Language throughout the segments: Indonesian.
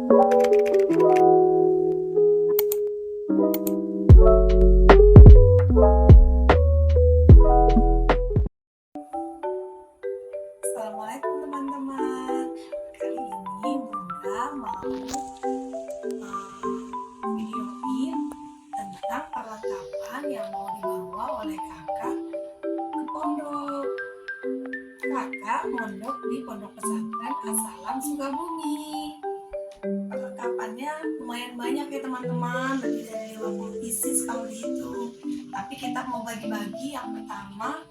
Assalamualaikum teman-teman. Kali ini Bunda mau videoin tentang perlengkapan yang mau dibawa oleh kakak ke pondok. Kakak mondok di Pondok Pesantren As-Salam Sukabumi. Perlengkapannya lumayan banyak ya teman-teman, lebih dari 50 pieces kalau dihitung. Tapi kita mau bagi-bagi. Yang pertama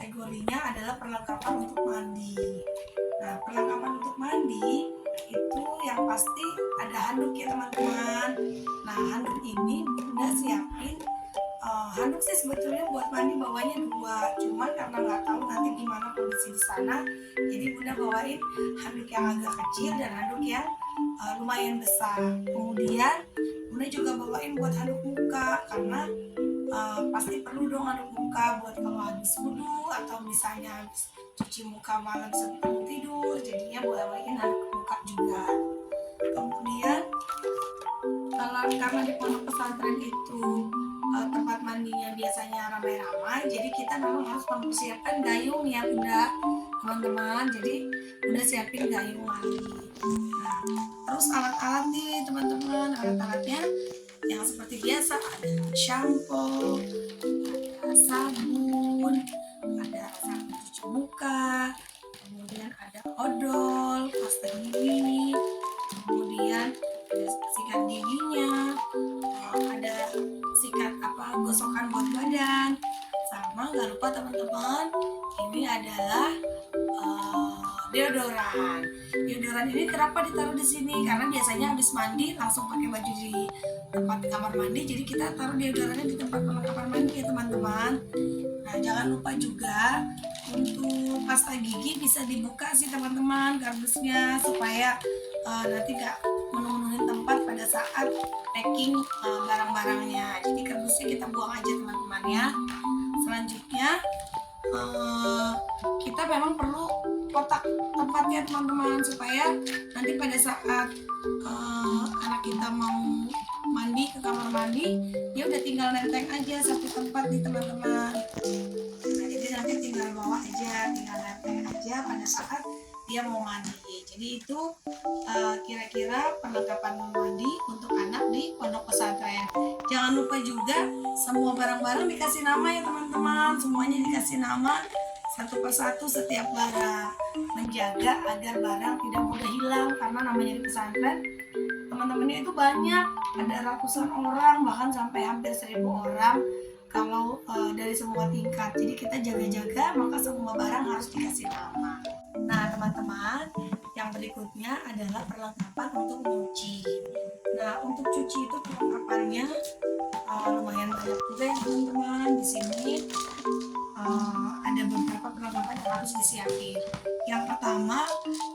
kategorinya adalah perlengkapan untuk mandi. Nah, perlengkapan untuk mandi itu yang pasti ada handuk ya teman-teman. Nah, handuk ini Bunda siapin. Handuk sih sebetulnya buat mandi bawanya 2, cuman karena nggak tahu nanti gimana kondisi di sana, jadi Bunda bawain handuk yang agak kecil dan handuk yang lumayan besar. Kemudian Bunda juga bawain buat handuk muka karena pasti perlu dong handuk muka buat kalau habis wudhu atau misalnya habis cuci muka malam sebelum tidur, jadinya bawain handuk muka juga. Kemudian karena di pondok pesantren itu tempat mandinya biasanya ramai-ramai, jadi kita memang harus mempersiapkan gayung ya Bunda, teman-teman. Jadi Bunda siapin gayung mandi. Nah, terus alat-alat nih teman-teman, alat-alatnya yang seperti biasa ada shampoo, ada sabun, ada sabun cuci muka, kemudian ada odol, pasta gigi, kemudian ada sikat giginya, ada sikat gosokan buat badan, sama nggak lupa teman-teman ini adalah deodoran. Deodoran ini kenapa ditaruh di sini? Karena biasanya habis mandi langsung pakai baju di tempat kamar mandi, jadi kita taruh deodorannya di tempat kamar mandi ya teman-teman. Nah, jangan lupa juga untuk pasta gigi bisa dibuka sih teman-teman kardusnya, supaya nanti nggak menuhin tempat pada saat packing barang-barangnya. Jadi kardusnya kita buang aja teman-teman ya. Selanjutnya kita memang perlu kotak tempatnya teman-teman, supaya nanti pada saat anak kita mau mandi ke kamar mandi, dia udah tinggal nenteng aja satu tempat nih teman-teman. Nah, jadi nanti tinggal bawa aja, tinggal nenteng aja pada saat dia mau mandi. Jadi itu kira-kira perlengkapan mandi untuk anak di pondok pesantren. Jangan lupa juga semua barang-barang dikasih nama ya teman-teman. Semuanya dikasih nama satu persatu setiap barang, menjaga agar barang tidak mudah hilang, karena namanya di pesantren teman-temannya itu banyak, ada ratusan orang, bahkan sampai hampir 1.000 orang kalau dari semua tingkat. Jadi kita jaga-jaga, maka semua barang harus dikasih nama. Nah teman-teman, yang berikutnya adalah perlengkapan untuk mencuci. Nah, untuk cuci itu perlengkapannya lumayan banyak juga ya teman-teman. Di sini ada beberapa perlengkapan yang harus disiapin. Yang pertama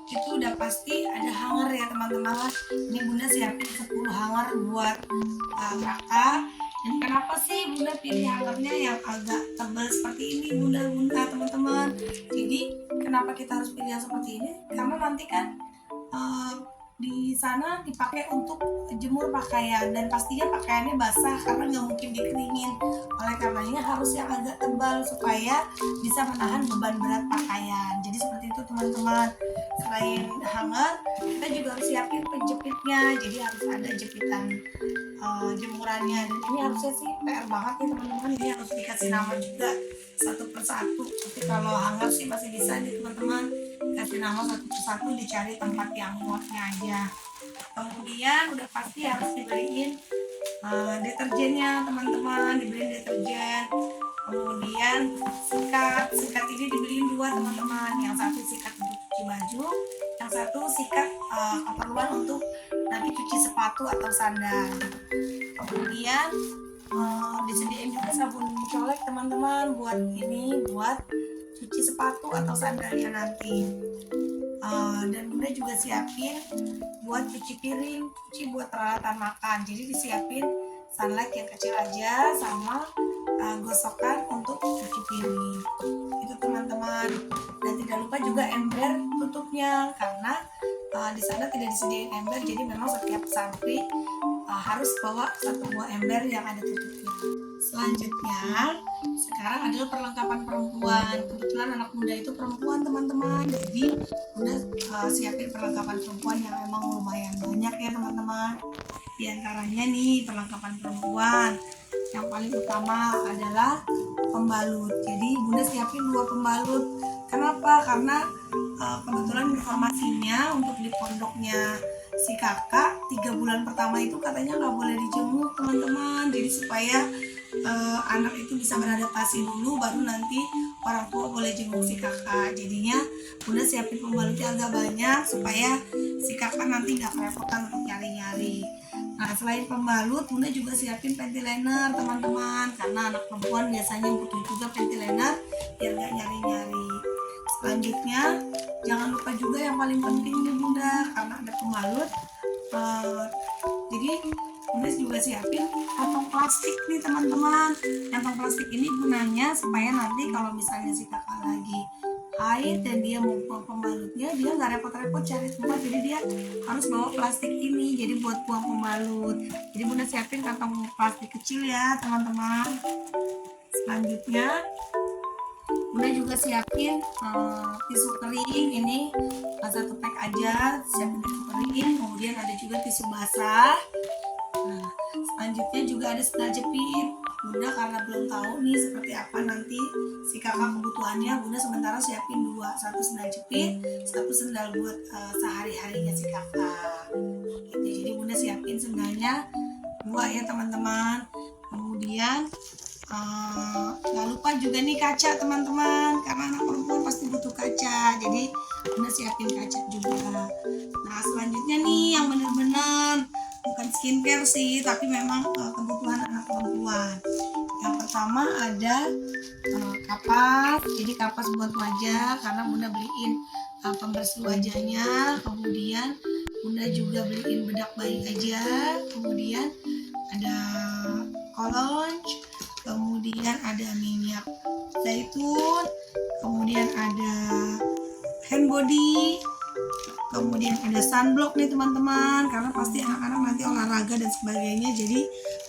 itu udah pasti ada hanger ya teman-teman. Ini Bunda siapin 10 hanger buat kakak. Dan kenapa sih Bunda pilih hangernya yang agak tebal seperti ini Bunda teman-teman? Jadi kenapa kita harus pilih yang seperti ini? Karena nanti kan di sana dipakai untuk jemur pakaian, dan pastinya pakaiannya basah karena nggak mungkin dikeringin. Oleh karenanya harus yang agak tebal supaya bisa menahan beban berat pakaian. Jadi seperti itu teman-teman. Selain hanger, kita juga harus siapin penjepitnya. Jadi harus ada jepitan jemurannya, dan ini harusnya sih PR banget ya teman-teman. Ini harus dikasih nama juga satu persatu. Tapi kalau hanger sih masih bisa nih teman-teman, kasih nama satu persatu, dicari tempat yang muatnya aja. Kemudian udah pasti harus dibeliin deterjennya teman-teman, dibeliin deterjen. Kemudian sikat ini dibeliin 2 teman-teman, yang satu sikat untuk cuci baju, yang satu sikat keperluan untuk nanti cuci sepatu atau sandal. Kemudian disediain juga sabun colek teman-teman, buat cuci sepatu atau sandalnya nanti. Dan Bunda juga siapin buat cuci piring, cuci buat peralatan makan. Jadi disiapin sunlight yang kecil aja, sama gosokan untuk cuci piring. Itu teman-teman. Dan tidak lupa juga ember tutupnya, karena di sana tidak disediain ember, jadi memang setiap santri harus bawa satu buah ember yang ada tutupnya. Selanjutnya sekarang adalah perlengkapan perempuan. Kebetulan anak muda itu perempuan teman-teman, jadi Bunda siapin perlengkapan perempuan yang emang lumayan banyak ya teman-teman. Di antaranya nih perlengkapan perempuan yang paling utama adalah pembalut. Jadi Bunda siapin 2 pembalut. Kenapa? Karena kebetulan informasinya untuk di pondoknya si kakak 3 bulan pertama itu katanya nggak boleh dijenguk teman-teman. Jadi supaya anak itu bisa beradaptasi dulu, baru nanti orang tua boleh jenguk si kakak. Jadinya Bunda siapin pembalutnya agak banyak supaya si kakak nanti nggak kerepotan untuk nyari-nyari. Nah, selain pembalut, Bunda juga siapin panty liner teman-teman, karena anak perempuan biasanya butuh juga panty liner biar nggak nyari-nyari. Selanjutnya jangan lupa juga yang paling penting nih Bunda, karena ada pembalut, jadi Bunda juga siapin kantong plastik nih teman-teman. Kantong plastik ini gunanya supaya nanti kalau misalnya si kakak lagi haid dan dia mau buang pembalutnya, dia nggak repot-repot cari tempat, jadi dia harus bawa plastik ini jadi buat buang pembalut. Jadi Bunda siapin kantong plastik kecil ya teman-teman. Selanjutnya Bunda juga siapin tisu kering, ini 1 pack aja, siapin tisu kering, kemudian ada juga tisu basah. Nah, selanjutnya juga ada sendal jepit. Bunda karena belum tahu nih seperti apa nanti si kakak kebutuhannya, Bunda sementara siapin 2, 1 sendal jepit, 1 sendal buat sehari-harinya si kakak. Gitu. Jadi Bunda siapin sendalnya 2 ya teman-teman. Kemudian nggak lupa juga nih kaca teman-teman, karena anak perempuan pasti butuh kaca, jadi Bunda siapin kaca juga. Nah, selanjutnya nih yang benar-benar bukan skincare sih, tapi memang kebutuhan anak perempuan. Yang pertama ada kapas, jadi kapas buat wajah, karena Bunda beliin pembersih wajahnya. Kemudian Bunda juga beliin bedak bayi aja, kemudian ada kolonj, kemudian ada minyak zaitun, kemudian ada hand body, kemudian ada sunblock nih teman-teman, karena pasti anak-anak nanti olahraga dan sebagainya, jadi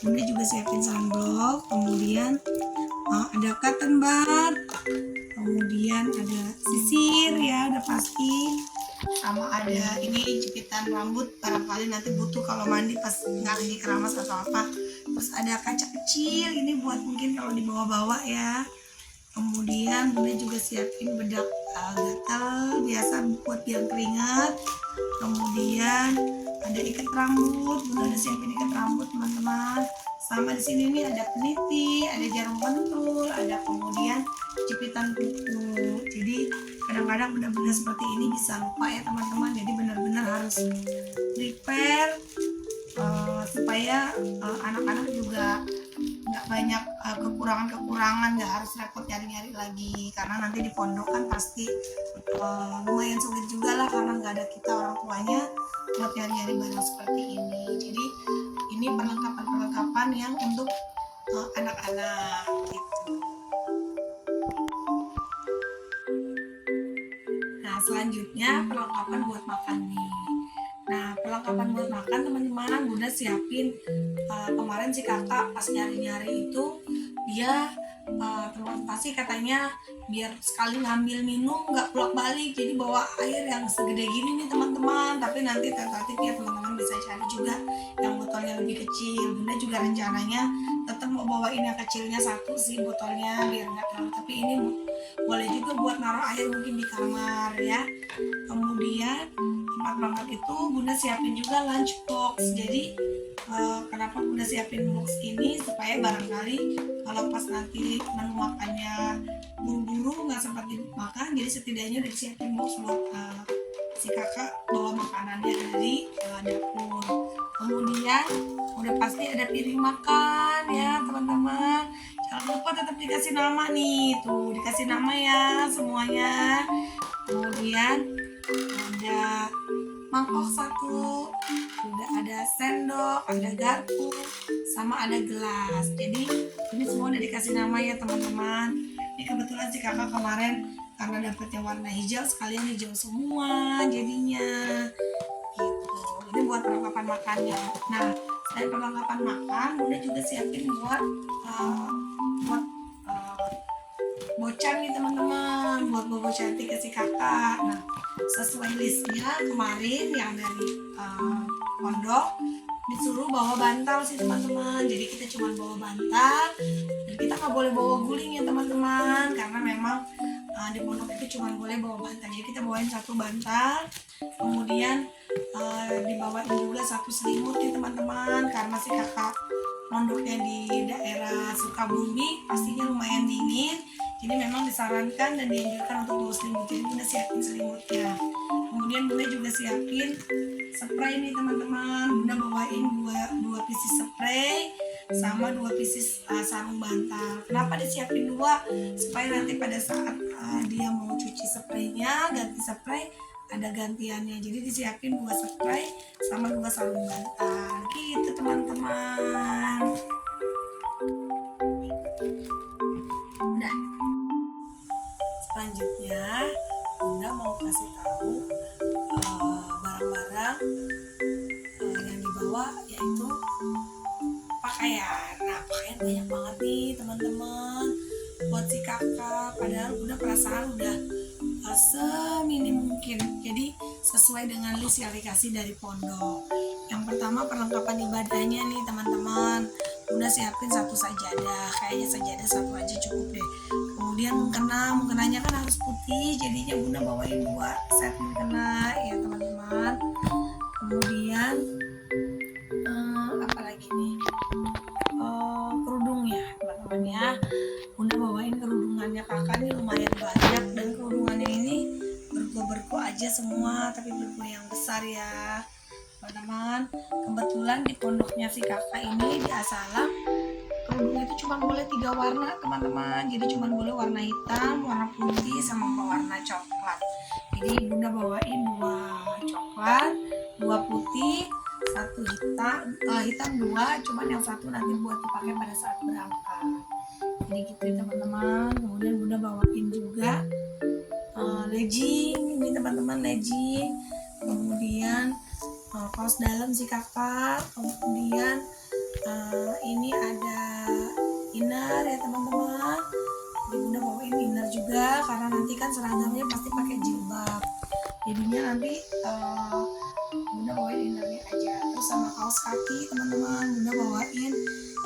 Bunda juga siapin sunblock. Kemudian ada cotton bud, kemudian ada sisir ya udah pasti, sama ada ini jepitan rambut, barangkali nanti butuh kalau mandi pas nggak lagi keramas atau apa. Terus ada kaca kecil, ini buat mungkin kalau dibawa-bawa ya. Kemudian Bunda juga siapin bedak gatal biasa buat biar keringat. Kemudian ada ikat rambut, Bunda udah siapin ikat rambut teman-teman. Sama di sini nih ada peniti, ada jarum pentul, ada kemudian jepitan kuku. Jadi kadang-kadang benda-benda seperti ini bisa lupa ya teman-teman. Jadi benar-benar harus prepare supaya anak-anak juga nggak banyak kekurangan-kekurangan, nggak harus repot nyari-nyari lagi, karena nanti di pondok kan pasti lumayan sulit juga lah, karena nggak ada kita orang tuanya buat nyari-nyari barang seperti ini. Jadi ini perlengkapan-perlengkapan yang untuk anak-anak gitu. Nah, selanjutnya perlengkapan buat makan nih. Nah, perlengkapan buat makan teman-teman Bunda siapin. Kemarin si kakak pas nyari-nyari itu dia teman pasti katanya biar sekali ngambil minum nggak pulang balik, jadi bawa air yang segede gini nih teman-teman. Tapi nanti tentatif ya teman-teman bisa cari juga yang botolnya lebih kecil. Bunda juga rencananya tetap mau bawain yang kecilnya 1 sih botolnya biar nggak terlalu, tapi ini boleh juga buat naruh air mungkin di kamar ya. Kemudian tempat makan itu Bunda siapin juga lunch box. Jadi kenapa Bunda siapin box ini, supaya barangkali kalau pas nanti menu makannya buru-buru nggak sempat dimakan, jadi setidaknya udah disiapin box buat si kakak bawa makanannya dari dapur. Kemudian udah pasti ada piring makan ya teman-teman. Jangan lupa tetap dikasih nama nih, tuh dikasih nama ya semuanya. Kemudian ada mangkok 1, udah ada sendok, ada garpu, sama ada gelas. Jadi ini semua udah dikasih nama ya teman-teman. Ini kebetulan si kakak kemarin karena dapetnya warna hijau, sekalian hijau semua jadinya. makannya. Nah, selain perlengkapan makan, Bunda juga siapin buat buat bocan nih teman-teman, buat bobo cantik ke si kakak. Nah, sesuai listnya kemarin yang dari pondok disuruh bawa bantal sih teman-teman. Jadi kita cuma bawa bantal dan kita nggak boleh bawa guling ya teman-teman, karena memang di pondok itu cuma boleh bawa bantal. Jadi kita bawain satu bantal, kemudian dibawain juga satu selimut nih teman-teman, karena si kakak pondoknya di daerah Sukabumi pastinya lumayan dingin. Jadi memang disarankan dan dianjurkan untuk bawa selimut. Jadi Bunda siapin selimutnya. Kemudian Bunda juga siapin spray nih teman-teman. Bunda bawain dua pieces spray sama 2 pieces sarung bantal. Kenapa disiapin 2? Supaya nanti pada saat dia mau cuci spraynya, ganti spray, ada gantiannya. Jadi disiapin 2 spray sama 2 sarung bantal. Gitu teman-teman. Udah. Selanjutnya Bunda mau kasih tahu barang-barang yang dibawa, yaitu pakaian. Nah, pakaian banyak banget nih teman-teman buat si kakak. Padahal Bunda perasaan udah seminim mungkin. Jadi sesuai dengan list yang dikasih dari pondok. Yang pertama perlengkapan ibadahnya nih teman-teman. Bunda siapin 1 sajadah. Kayaknya sajadah 1 aja cukup deh. Kemudian mukenanya kan harus putih. Jadinya Bunda bawain 2 set mukena ya teman-teman. Kemudian apa lagi nih? Kerudung ya teman-teman ya. Bunda bawain kerudungannya kakak nih lumayan banyak, dan kerudungannya ini bergo-bergo aja semua, tapi bergo yang besar ya teman-teman. Kebetulan di pondoknya si kakak ini di Asalam, kerudung itu cuma boleh 3 warna teman-teman. Jadi cuma boleh warna hitam, warna putih, sama warna coklat. Jadi Bunda bawain 2 coklat, 2 putih, 1 hitam 2, cuman yang 1 nanti buat dipakai pada saat berangkat. Jadi gitu ya teman-teman. Kemudian Bunda bawain juga legging ini teman-teman, legging. Kemudian kaos dalam si kakak. Kemudian ini ada inner ya teman-teman. Jadi Bunda bawain inner juga, karena nanti kan seragamnya pasti pakai jilbab. Jadinya nanti Bunda bawain innernya aja. Terus sama kaos kaki teman-teman, Bunda bawain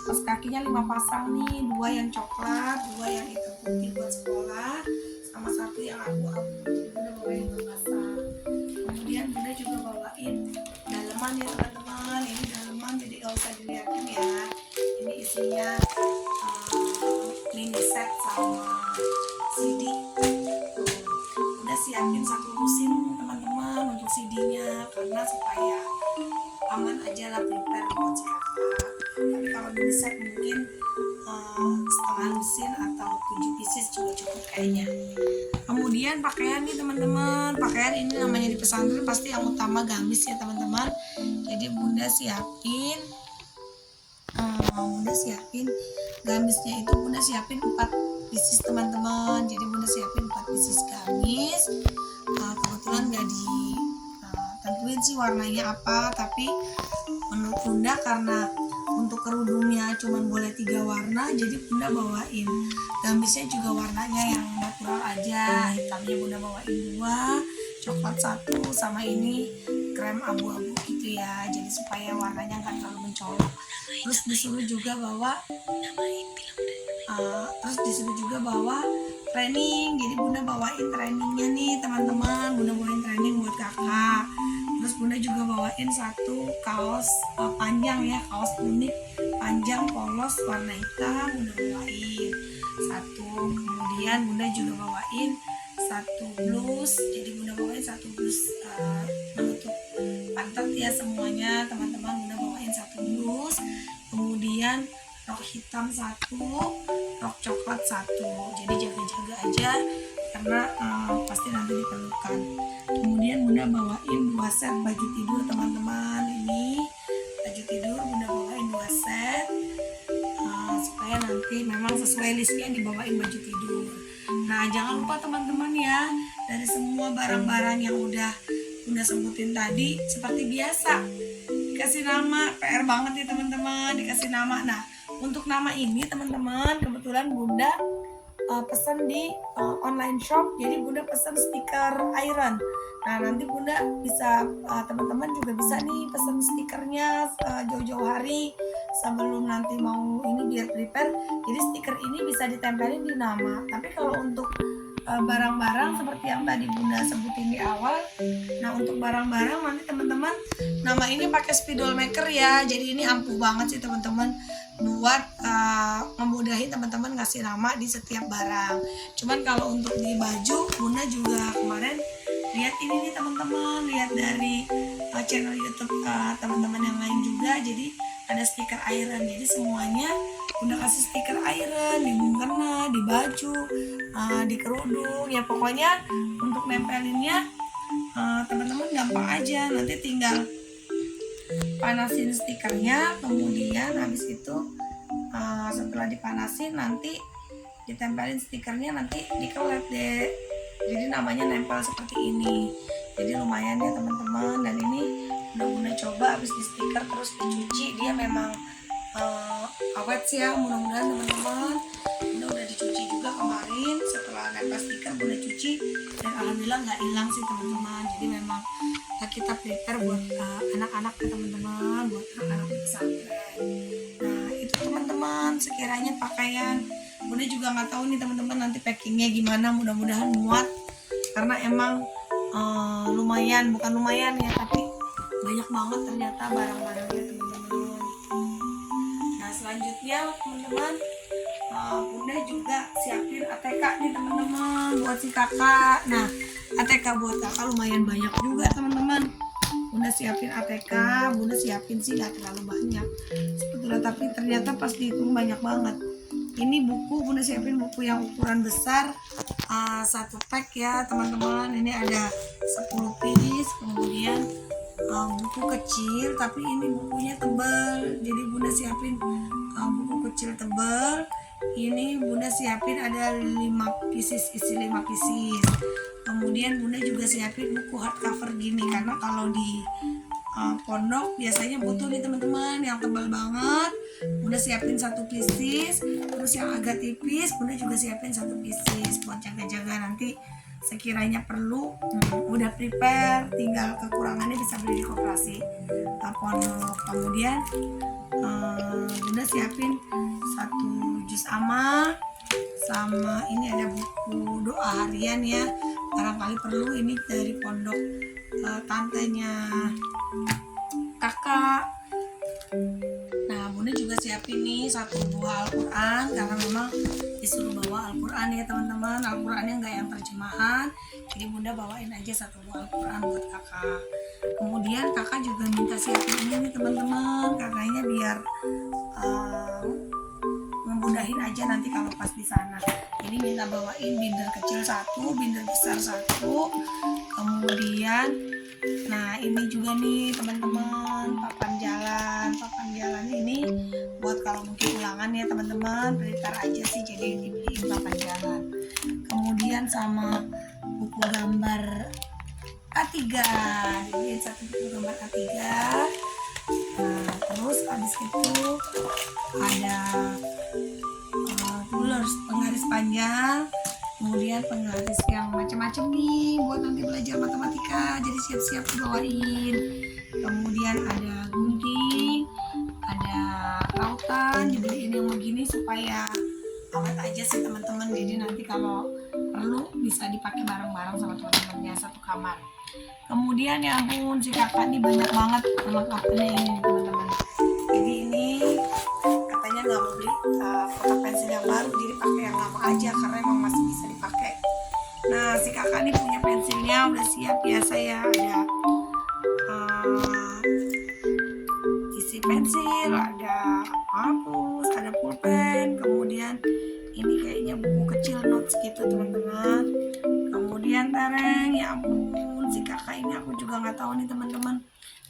kaos kakinya 5 pasang nih, 2 yang coklat, 2 yang hitam putih buat sekolah, sama 1 yang abu-abu. Jadi Bunda bawain 5 pasang. Kemudian Bunda juga bawain daleman ya teman-teman. Ini daleman jadi gak usah dilihatin ya. Ini isinya mini set sama CD. Udah siapin 1 lusin teman-teman untuk CD-nya, karena supaya aman aja lah prepare buat si kakak. Tapi kalau mini set mungkin setengah lusin atau 7 pieces juga cukup kayaknya. Kemudian pakaian nih teman-teman. Pakaian ini namanya di pesantren pasti yang utama gamis ya teman-teman. Jadi Bunda siapin gamisnya itu Bunda siapin 4 pieces teman-teman. Jadi Bunda siapin 4 pieces gamis. Kebetulan gak tentuin sih warnanya apa, tapi menurut Bunda karena untuk kerudungnya cuma boleh 3 warna, jadi Bunda bawain gamisnya juga warnanya yang natural aja. Hitamnya Bunda bawain 2, coklat 1, sama ini krem abu-abu gitu ya. Jadi supaya warnanya nggak terlalu mencolok. Terus disuruh juga bawa training. Jadi Bunda bawain trainingnya nih teman-teman. Bunda bawain training buat kakak. Terus Bunda juga bawain 1 kaos panjang ya, kaos unik panjang polos warna hitam. Bunda bawain 1. Kemudian Bunda juga bawain 1 blus. Jadi Bunda bawain 1 blus menutup pantat ya semuanya teman-teman. Bunda bawain 1 blus. Kemudian rok hitam 1, rok coklat 1. Jadi jaga-jaga aja karena pasti nanti diperlukan. Kemudian Bunda bawain 2 set baju tidur teman-teman. Ini baju tidur Bunda bawain 2 set supaya nanti memang sesuai listnya dibawain baju tidur. Nah jangan lupa teman-teman ya, dari semua barang-barang yang udah Bunda bunda sebutin tadi seperti biasa dikasih nama. PR banget nih teman-teman, dikasih nama. Nah, untuk nama ini teman-teman kebetulan bunda pesan di online shop, jadi bunda pesan stiker iron. Nah, nanti bunda bisa teman-teman juga bisa nih pesan stikernya jauh-jauh hari sebelum nanti mau ini biar prepare. Jadi stiker ini bisa ditempelin di nama. Tapi kalau untuk barang-barang seperti yang tadi bunda sebutin di awal, nah untuk barang-barang nanti teman-teman nama ini pakai spidol maker ya. Jadi ini ampuh banget sih teman-teman buat memudahi teman-teman ngasih nama di setiap barang. Cuman kalau untuk di baju bunda juga kemarin lihat ini nih teman-teman, lihat dari channel YouTube teman-teman yang lain juga. Jadi ada stiker iron, jadi semuanya bunda kasih stiker iron di mukena, di baju, di kerudung ya. Pokoknya untuk nempelinnya teman-teman gampang aja, nanti tinggal panasin stikernya, kemudian habis itu setelah dipanasin nanti ditempelin stikernya, nanti dikelet deh. Jadi namanya nempel seperti ini. Jadi lumayan ya teman-teman. Dan ini bunda coba habis di stiker terus dicuci, dia memang awet sih ya, mudah-mudahan teman-teman. Bunda udah dicuci juga kemarin setelah nempel stiker, bunda cuci dan alhamdulillah nggak hilang sih teman-teman. Jadi memang kita prepare buat anak-anak ya teman-teman, buat anak-anak di pesantren. Nah itu teman-teman sekiranya pakaian. Bunda juga nggak tahu nih teman-teman nanti packingnya gimana, mudah-mudahan muat karena emang lumayan, bukan lumayan ya, tapi banyak banget ternyata barang-barangnya teman-teman. Nah selanjutnya teman-teman bunda juga siapin ATK nih teman-teman buat si kakak. Nah ATK buat kakak lumayan banyak juga teman-teman. Bunda siapin ATK, bunda siapin sih gak terlalu banyak sebetulnya, tapi ternyata pas dihitung banyak banget. Ini buku, bunda siapin buku yang ukuran besar, satu pack ya teman-teman. Ini ada 10 piece, kemudian buku kecil, tapi ini bukunya tebal. Jadi bunda siapin buku kecil tebal. Ini bunda siapin ada 5 pieces, isi 5 pieces. Kemudian bunda juga siapin buku hardcover gini, karena kalau di pondok biasanya butuh nih teman-teman yang tebal banget. Bunda siapin 1 pieces, terus yang agak tipis bunda juga siapin 1 pieces buat jaga-jaga nanti sekiranya perlu. Udah prepare, tinggal kekurangannya bisa beli di koperasi pondok. Kemudian bunda siapin 1 juz amma, sama ini ada buku doa harian ya, barangkali perlu ini dari pondok tantenya kakak. Nah bunda juga siapin nih 1 buah Al-Quran karena memang disuruh bawa Al-Quran ya teman-teman. Al-Qurannya nggak yang terjemahan, jadi bunda bawain aja 1 buah Al-Quran buat kakak. Kemudian kakak juga minta siapin ini nih teman-teman, kakaknya biar memudahin aja nanti kalau pas di sana. Jadi minta bawain binder kecil 1, binder besar 1. Kemudian nah ini juga nih teman-teman papan jalan ini buat kalau mungkin ulangan ya teman-teman, prepare aja sih, jadi dibeliin papan jalan. Kemudian sama buku gambar A3, dibeliin 1 buku gambar A3. Nah terus habis itu ada rulers, penggaris panjang, kemudian penggaris yang macam-macam nih buat nanti belajar matematika, jadi siap-siap dibawain. Kemudian ada gunting, ada rautan, dibeliin yang begini supaya awet aja sih teman-teman. Jadi nanti kalau perlu bisa dipakai bareng-bareng sama teman-temannya satu kamar. Kemudian ya ampun si kakak nih banyak banget perlengkapannya ini teman-teman. Jadi ini katanya nggak mau beli kotak pensil yang baru, jadi pakai yang lama aja karena emang masih bisa dipakai. Nah si kakak nih punya pensilnya udah siap biasa ya, ada isi pensil, ada hapus, ada pulpen, kemudian ini kayaknya buku kecil notes gitu teman-teman. Kemudian tareng, ya ampun si kakak ini aku juga nggak tahu nih teman-teman,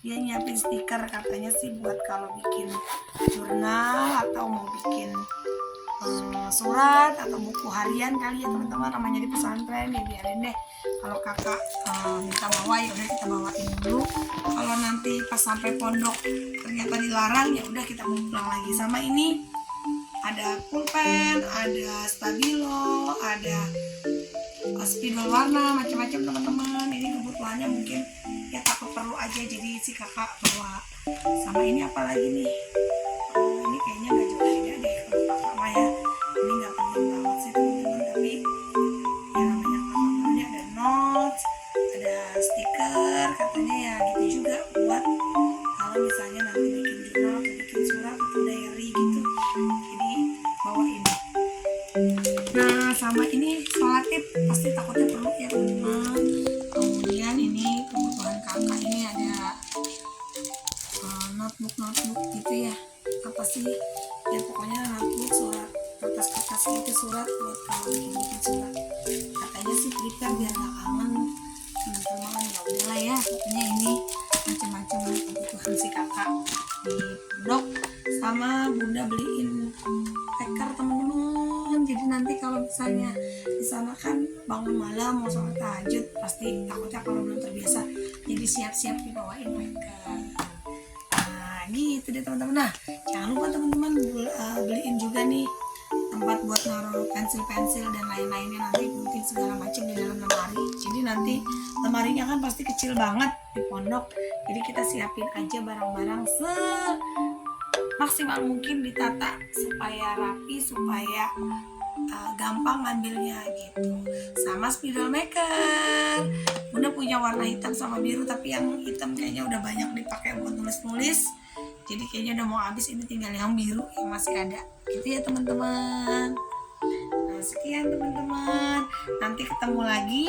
dia nyiapin stiker katanya sih buat kalau bikin jurnal atau mau bikin surat atau buku harian kali ya teman-teman, namanya di pesantren ya biarin deh. Kalau kakak minta bawa ya udah kita bawain dulu. Kalau nanti pas sampai pondok ternyata dilarang ya udah kita mau pulang lagi. Sama ini ada pulpen, ada stabilo, ada spidol warna macam-macam teman-teman. Ini kebutuhannya mungkin ya takut perlu aja jadi si kakak bawa. Sama ini apa lagi nih, ini kayaknya nggak jauh beda deh kalau kakak mah ya, ini nggak penting banget sih teman-teman, tapi ya namanya kakak mah ini ada notes, ada stiker katanya ya gitu juga buat kalau misalnya nanti bikin jurnal atau bikin surat atau diary gitu, jadi bawa ini. Nah sama ini solatip pasti takutnya perlu ya teman-teman. Kemudian ini kebutuhan kakak ini ada notebook gitu ya, apa sih ya pokoknya notebook, surat, kertas gitu, surat buat kalau bikin surat. Katanya sih prepare biar gak kangen teman-teman, ya udahlah ya pokoknya ini macam-macam kebutuhan si kakak di pondok. Sama bunda beliin packer teman-teman, jadi nanti kalau misalnya di sana kan bangun malam mau sholat tahajud pasti takutnya kalau belum terbiasa, jadi siap-siap dibawain packer gitu deh teman-teman. Nah jangan lupa teman-teman beliin juga nih tempat buat naruh pensil-pensil dan lain-lainnya, nanti gunting segala macam di dalam lemari. Jadi nanti lemarinya kan pasti kecil banget di pondok, jadi kita siapin aja barang-barang semaksimal mungkin ditata supaya rapi, supaya gampang ngambilnya gitu. Sama spidol maker, Bunda punya warna hitam sama biru, tapi yang hitam kayaknya udah banyak dipakai buat nulis-nulis, jadi kayaknya udah mau habis, ini tinggal yang biru yang masih ada gitu ya teman-teman. Nah sekian teman-teman, nanti ketemu lagi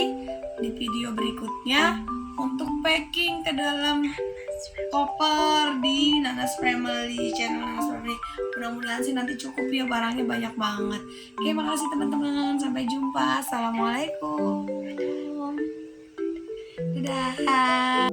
di video berikutnya untuk packing ke dalam koper di Nanas Family, channel Nanas Family. Mudah-mudahan sih nanti cukup ya, barangnya banyak banget. Oke makasih teman-teman, sampai jumpa, assalamualaikum, dadah.